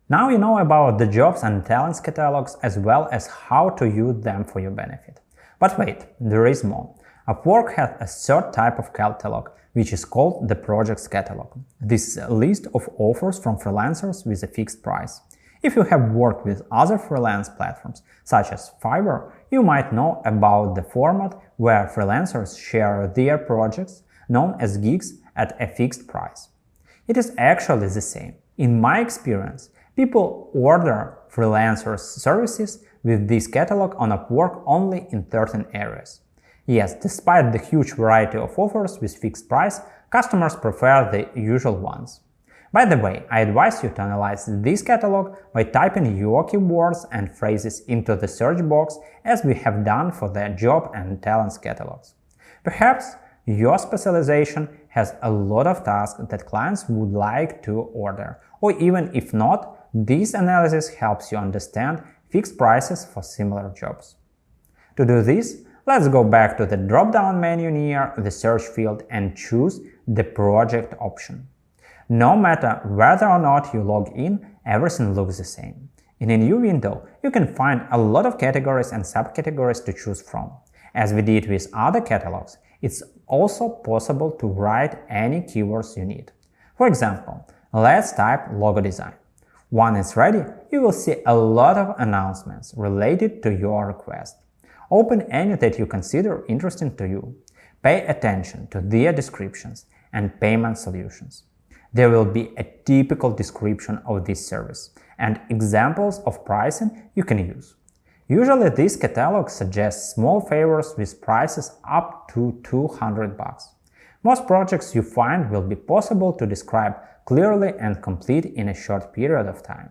Now you know about the jobs and talents catalogs as well as how to use them for your benefit. But wait, there is more. Upwork has a third type of catalog, which is called the projects catalog. This is a list of offers from freelancers with a fixed price. If you have worked with other freelance platforms, such as Fiverr, you might know about the format where freelancers share their projects, known as gigs, at a fixed price. It is actually the same. In my experience, people order freelancers' services with this catalog on Upwork only in certain areas. Yes, despite the huge variety of offers with fixed price, customers prefer the usual ones. By the way, I advise you to analyze this catalog by typing your keywords and phrases into the search box as we have done for the job and talents catalogs. Perhaps your specialization has a lot of tasks that clients would like to order, or even if not, this analysis helps you understand fixed prices for similar jobs. To do this, let's go back to the drop-down menu near the search field and choose the project option. No matter whether or not you log in, everything looks the same. In a new window, you can find a lot of categories and subcategories to choose from. As we did with other catalogs, it's also possible to write any keywords you need. For example, let's type logo design. Once it's ready, you will see a lot of announcements related to your request. Open any that you consider interesting to you. Pay attention to their descriptions and payment solutions. There will be a typical description of this service and examples of pricing you can use. Usually this catalog suggests small favors with prices up to $200. Most projects you find will be possible to describe clearly and complete in a short period of time.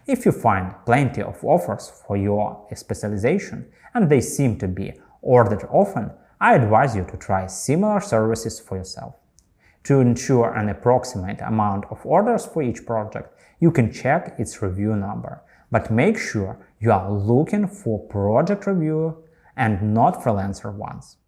If you find plenty of offers for your specialization and they seem to be ordered often, I advise you to try similar services for yourself. To ensure an approximate amount of orders for each project, you can check its review number, but make sure you are looking for project review and not freelancer ones.